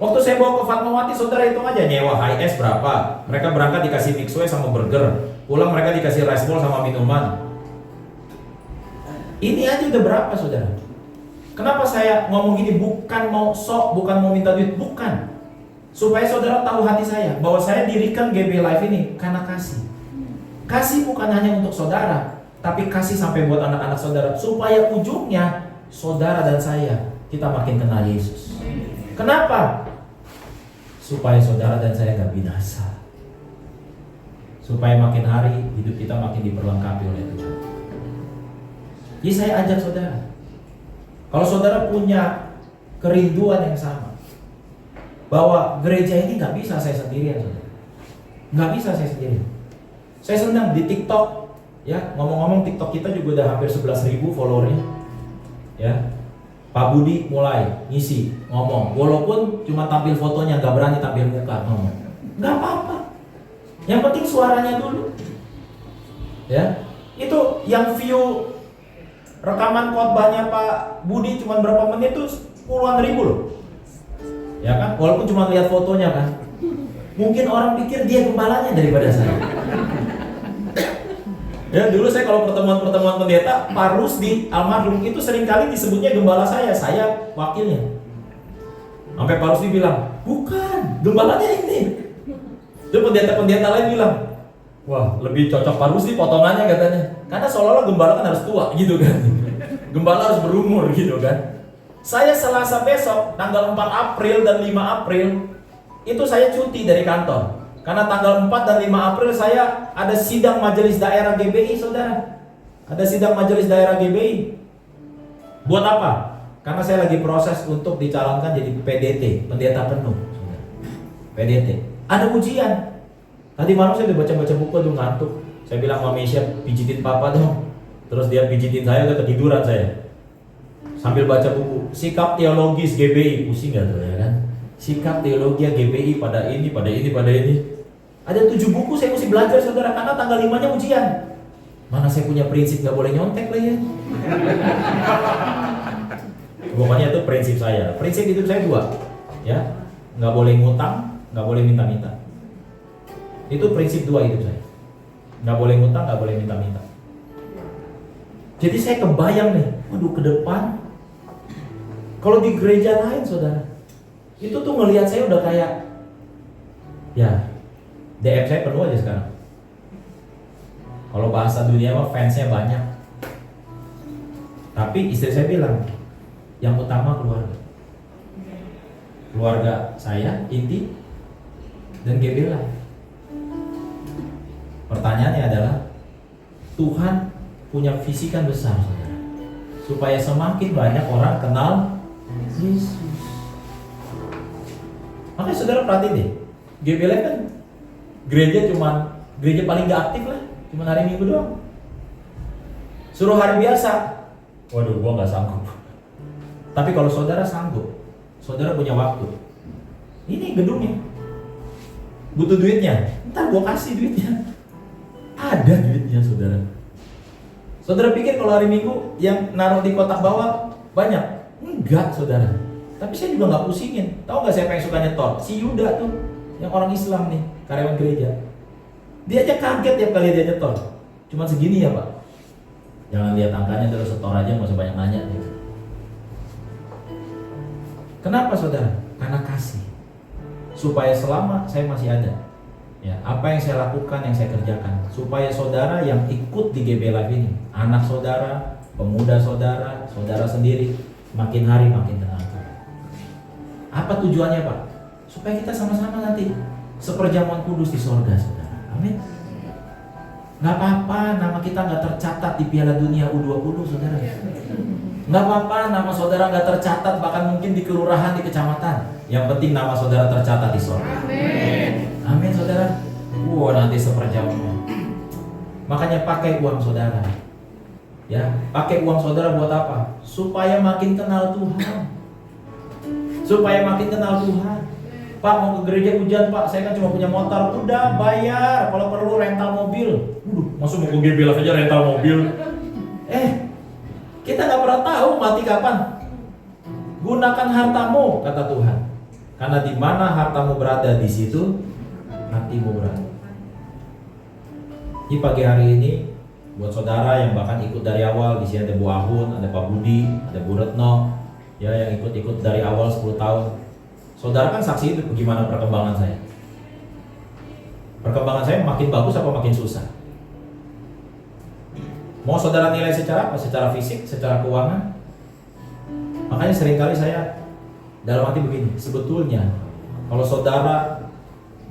Waktu saya bawa ke Fatmawati, saudara hitung aja nyewa HIS berapa. Mereka berangkat dikasih mixway sama burger, pulang mereka dikasih rice bowl sama minuman. Ini aja udah berapa saudara? Kenapa saya ngomong gini? Bukan mau sok, bukan mau minta duit, bukan. Supaya saudara tahu hati saya, bahwa saya dirikan GB Live ini karena kasih. Kasih bukan hanya untuk saudara, tapi kasih sampai buat anak-anak saudara. Supaya ujungnya saudara dan saya, kita makin kenal Yesus. Kenapa? Supaya saudara dan saya gak binasa. Supaya makin hari hidup kita makin diperlengkapi oleh Tuhan. Jadi saya ajak saudara, kalau saudara punya kerinduan yang sama, bahwa gereja ini gak bisa saya sendirian saudara. Gak bisa saya sendirian. Saya senang di TikTok, ya ngomong-ngomong TikTok kita juga udah hampir 11.000 followernya. Ya, Pak Budi mulai ngisi ngomong, walaupun cuma tampil fotonya, gak berani tampil muka ngomong. Gak apa-apa. Yang penting suaranya dulu. Ya, itu yang view rekaman khotbahnya Pak Budi cuma berapa menit tuh puluhan ribu loh. Ya kan, walaupun cuma lihat fotonya kan. Mungkin orang pikir dia gembalanya daripada saya. Ya dulu saya kalau pertemuan-pertemuan pendeta, Pak Rusdi almarhum itu seringkali disebutnya gembala saya wakilnya. Sampai Pak Rusdi bilang, bukan, gembalanya ini. Terus pendeta-pendeta lain bilang, wah lebih cocok Pak Rusdi potongannya katanya. Karena seolah-olah gembala kan harus tua gitu kan. Gembala harus berumur gitu kan. Saya Selasa besok tanggal 4 April dan 5 April itu saya cuti dari kantor. Karena tanggal 4 dan 5 April saya ada sidang majelis daerah GBI saudara. Ada sidang majelis daerah GBI. Buat apa? Karena saya lagi proses untuk dicalonkan jadi PDT, pendeta penuh saudara. PDT. Ada ujian. Tadi malam saya udah baca-baca buku tuh ngantuk. Saya bilang sama Mesia, pijitin papa dong. Terus dia pijitin saya, udah ketiduran saya. Sambil baca buku, sikap teologis GBI, pusing gak tuh ya kan? Sikap teologi GBI pada ini. Ada 7 buku saya mesti belajar saudara, karena tanggal 5-nya ujian. Mana saya punya prinsip gak boleh nyontek lah ya. Pokoknya itu prinsip saya. Prinsip hidup saya 2, ya, nggak boleh ngutang, nggak boleh minta-minta. Itu prinsip 2 hidup saya. Nggak boleh ngutang, nggak boleh minta-minta. Jadi saya kebayang nih, waduh ke depan, kalau di gereja lain saudara, itu tuh ngelihat saya udah kayak, ya, DM saya penuh aja sekarang. Kalau bahasa dunia mah fansnya banyak. Tapi istri saya bilang, yang utama keluarga. Keluarga saya, inti, dan GB Live. Pertanyaannya adalah, Tuhan punya visi kan besar saudara, supaya semakin banyak orang kenal Yesus. Makanya saudara perhatiin deh, GB Live kan gereja paling gak aktif lah, cuma hari Minggu doang. Suruh hari biasa, waduh gua gak sanggup. Tapi kalau saudara sanggup, saudara punya waktu, ini gedungnya, butuh duitnya, ntar gua kasih duitnya. Ada duitnya saudara. Saudara pikir kalau hari Minggu yang naruh di kotak bawah banyak? Enggak saudara. Tapi saya juga nggak pusingin. Tahu nggak siapa yang suka nyetor? Si Yuda tuh, yang orang Islam nih, karyawan gereja. Dia aja kaget tiap kali dia nyetor. Cuma segini ya Pak. Jangan lihat angkanya terus setor aja, nggak usah banyak nanya. Gitu. Kenapa saudara? Karena kasih. supaya selama saya masih ada, ya, apa yang saya lakukan, yang saya kerjakan, supaya saudara yang ikut di GB Live ini, anak saudara, pemuda saudara, saudara sendiri, makin hari makin kenal Tuhan. Apa tujuannya Pak? Supaya kita sama-sama nanti seperjamuan kudus di sorga, saudara. Amin. Nggak apa-apa nama kita nggak tercatat di Piala Dunia U20, saudara. Nggak apa-apa nama saudara nggak tercatat bahkan mungkin di kelurahan, di kecamatan. Yang penting nama saudara tercatat di sorga. Amin. Amin, saudara. Nanti seperjamuan. Makanya pakai uang saudara. Ya, pakai uang saudara buat apa? Supaya makin kenal Tuhan. Supaya makin kenal Tuhan. Pak, mau ke gereja hujan Pak, saya kan cuma punya motor. Udah bayar, kalau perlu rental mobil. Maksud mau ke GB Live aja rental mobil. Kita nggak pernah tahu mati kapan. Gunakan hartamu, kata Tuhan. Karena di mana hartamu berada, di situ hatimu berada. Di pagi hari ini, buat saudara yang bahkan ikut dari awal, di sini ada Bu Ahun, ada Pak Budi, ada Bu Retno, ya, yang ikut dari awal 10 tahun. Saudara kan saksi itu bagaimana perkembangan saya. Perkembangan saya makin bagus apa makin susah? Mau saudara nilai secara apa? Secara fisik, secara keuangan? Makanya seringkali saya dalam hati begini, sebetulnya kalau saudara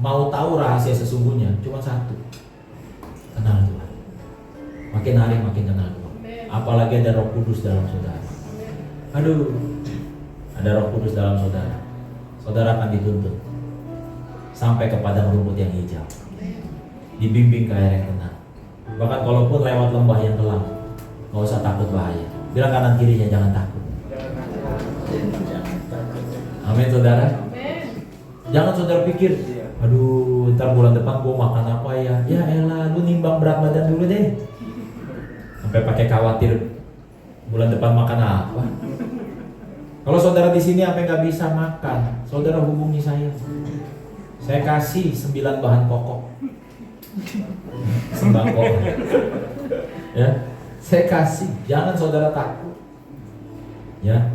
mau tahu rahasia sesungguhnya, cuma satu, kenal Tuhan. Makin hari makin kenal Tuhan. Apalagi ada Roh Kudus dalam saudara. Aduh, ada Roh Kudus dalam saudara. Saudara akan dituntut sampai ke padang rumput yang hijau, dibimbing ke air yang tenang. Bahkan kalaupun lewat lembah yang kelam, nggak usah takut bahaya. Bilang kanan kirinya jangan takut. Amin, saudara. Jangan saudara pikir, aduh ntar bulan depan gua makan apa ya? Ya elah, lu nimbang berat badan dulu deh. Sampai pakai khawatir bulan depan makan apa? Kalau saudara di sini sampai nggak bisa makan, saudara hubungi saya. Saya kasih 9 bahan pokok sembako. Ya, saya kasih. Jangan saudara takut. Ya,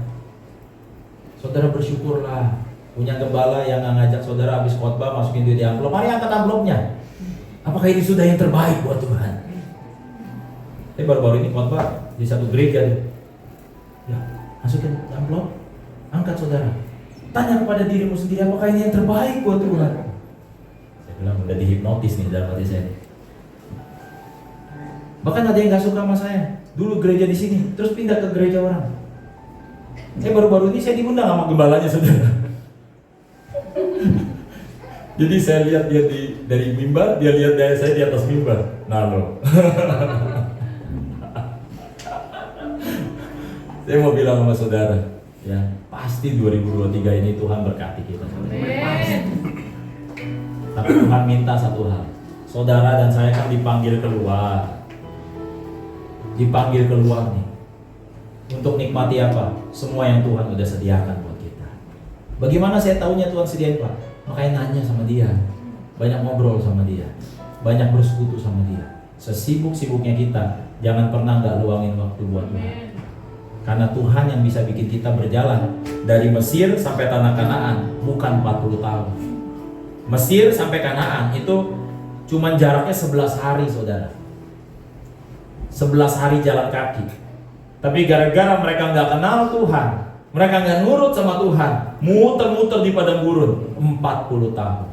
saudara bersyukurlah punya gembala yang ngajak saudara habis khotbah masukin duit di amplop. Mari angkat amplopnya. Apakah ini sudah yang terbaik buat Tuhan? Baru-baru ini khotbah di satu gereja. Ya, masukin amplop, angkat saudara. Tanya kepada dirimu sendiri, apakah ini yang terbaik buat Tuhan? Saya bilang udah dihipnotis nih dalam hati saya. Bahkan ada yang gak suka sama saya. Dulu gereja di sini, terus pindah ke gereja orang. Baru-baru ini saya diundang sama gembalanya, saudara. Jadi saya lihat dia dari mimbar, dia lihat saya di atas mimbar. Nah loh. Saya mau bilang sama saudara, ya pasti 2023 ini Tuhan berkati kita. Pasti. Tapi Tuhan minta satu hal, saudara dan saya kan dipanggil keluar nih, untuk nikmati apa? Semua yang Tuhan udah sediakan buat kita. Bagaimana saya tahunya Tuhan sediain Pak? Makanya nanya sama dia, banyak ngobrol sama dia, banyak bersekutu sama dia. Sesibuk-sibuknya kita, jangan pernah nggak luangin waktu buat Tuhan. Karena Tuhan yang bisa bikin kita berjalan dari Mesir sampai tanah Kanaan bukan 40 tahun. Mesir sampai Kanaan itu cuma jaraknya 11 hari, saudara. 11 hari jalan kaki. Tapi gara-gara mereka nggak kenal Tuhan, mereka nggak nurut sama Tuhan, muter-muter di padang gurun 40 tahun.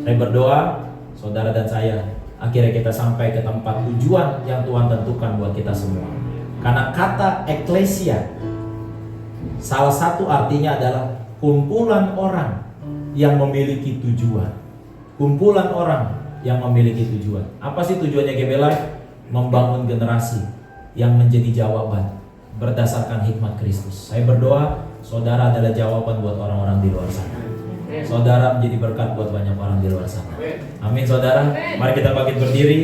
Saya berdoa, saudara dan saya, akhirnya kita sampai ke tempat tujuan yang Tuhan tentukan buat kita semua. Karena kata eklesia, salah satu artinya adalah kumpulan orang yang memiliki tujuan. Kumpulan orang yang memiliki tujuan. Apa sih tujuannya GB Live? Membangun generasi yang menjadi jawaban berdasarkan hikmat Kristus. Saya berdoa, saudara adalah jawaban buat orang-orang di luar sana. Saudara menjadi berkat buat banyak orang di luar sana. Amin, saudara. Mari kita bangkit berdiri.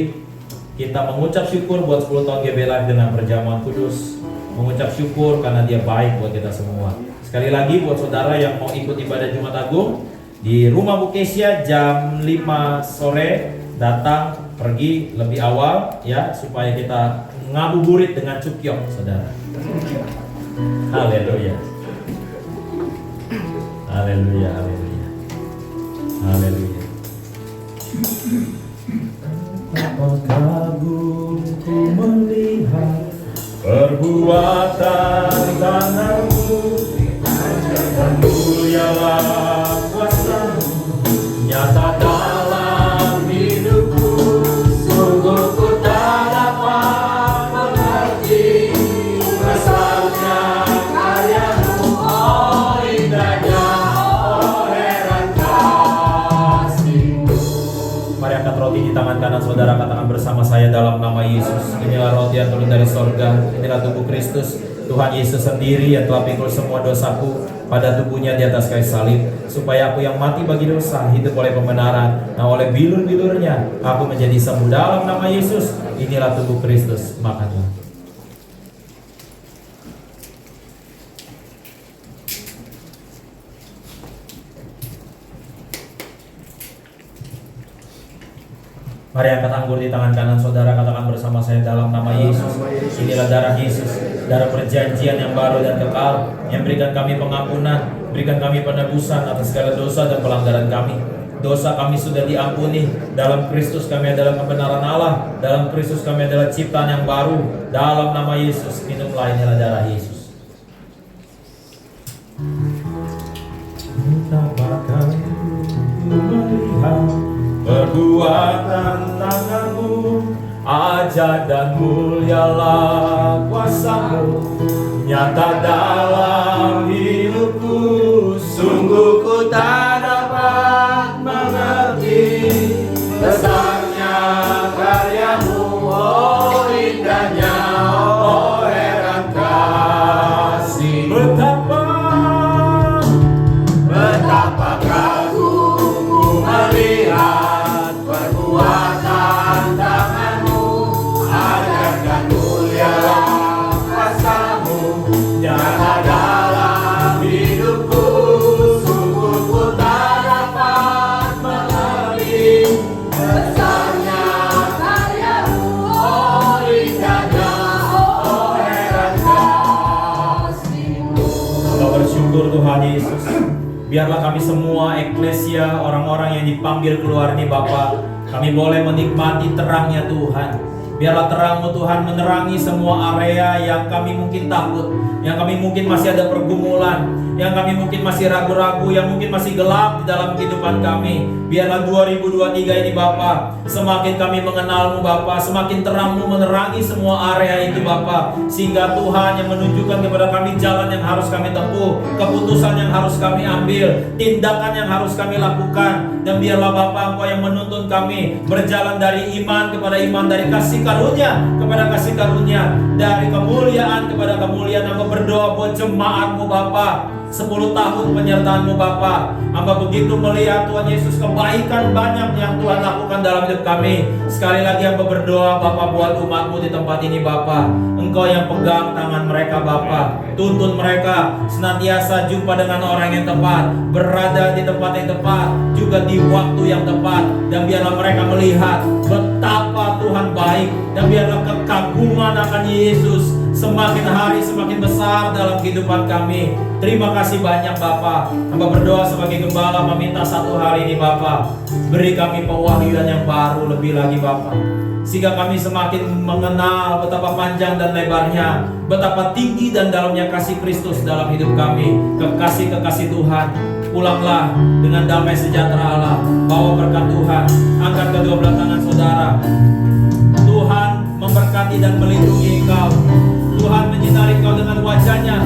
Kita mengucap syukur buat 10 tahun GB Live dengan perjamuan kudus. Mengucap syukur karena dia baik buat kita semua. Sekali lagi buat saudara yang mau ikut ibadah Jumat Agung di rumah Bu Kesia jam 5 sore, datang pergi lebih awal ya, supaya kita ngabuburit dengan cukyok, saudara. Haleluya. Haleluya, haleluya. tangan kanan saudara, katakan bersama saya dalam nama Yesus. Inilah roti yang turun dari sorga, inilah tubuh Kristus. Tuhan Yesus sendiri yang telah pikul semua dosaku pada tubuhnya di atas kayu salib, supaya aku yang mati bagi dosa hidup oleh pembenaran. Nah, oleh bilur-bilurnya aku menjadi sembuh dalam nama Yesus. Inilah tubuh Kristus, makanlah. Mari angkat anggur di tangan kanan saudara, katakan bersama saya dalam nama Yesus. Inilah darah Yesus, darah perjanjian yang baru dan kekal, yang berikan kami pengampunan, berikan kami penebusan atas segala dosa dan pelanggaran kami. Dosa kami sudah diampuni, dalam Kristus kami adalah kebenaran Allah, dalam Kristus kami adalah ciptaan yang baru. Dalam nama Yesus, minumlah, inilah darah Yesus. Betapa ku melihat perbuatan tanganmu, ajaib dan mulyalah kuasamu, nyata dalam hidupku. Sungguh ku tak dapat mengerti besarnya karyamu, oh indahnya, oh heran kasih. Betapa kagum melihat perbuatan tanganmu, ajaib dan mulia kuasamu, nyata dalam hidupku. Sungguh ku tak dapat mengerti besarnya karyamu, oh indahnya, oh heran kasih-Mu. Kita bersyukur Tuhan Yesus. Biarlah kami semua eklesia, orang-orang yang dipanggil keluar nih Bapa, kami boleh menikmati terangnya Tuhan. Biarlah terang-Mu Tuhan menerangi semua area yang kami mungkin takut, yang kami mungkin masih ada pergumulan, yang kami mungkin masih ragu-ragu, yang mungkin masih gelap di dalam kehidupan kami. Biarlah 2023 ini Bapa, semakin kami mengenal-Mu Bapa, semakin terang-Mu menerangi semua area itu Bapa, sehingga Tuhan yang menunjukkan kepada kami jalan yang harus kami tempuh, keputusan yang harus kami ambil, tindakan yang harus kami lakukan. Dan biarlah Bapa, Engkau yang menuntun kami berjalan dari iman kepada iman, dari kasih karunia kepada kasih karunia, dari kemuliaan kepada kemuliaan. Hamba berdoa buat jemaat-Mu Bapa, 10 tahun penyertaan-Mu Bapa. Hamba begitu melihat Tuhan Yesus kebaikan banyak yang Tuhan lakukan dalam hidup kami. Sekali lagi hamba berdoa Bapa buat umat-Mu di tempat ini Bapa. Engkau yang pegang tangan mereka Bapa, tuntun mereka senantiasa jumpa dengan orang yang tepat, berada di tempat yang tepat, juga di waktu yang tepat. Dan biarlah mereka melihat betapa Tuhan baik, dan biarlah kekaguman akan Yesus semakin hari semakin besar dalam kehidupan kami. Terima kasih banyak Bapa. Hamba berdoa sebagai gembala meminta satu hari ini Bapa, beri kami pewahyuan yang baru lebih lagi Bapa, sehingga kami semakin mengenal betapa panjang dan lebarnya, betapa tinggi dan dalamnya kasih Kristus dalam hidup kami. Kekasih-kekasih Tuhan, pulanglah dengan damai sejahtera Allah. Bawa berkat Tuhan, angkat kedua belah tangan saudara. Tuhan memberkati dan melindungi engkau. Tuhan menyinari engkau dengan wajahnya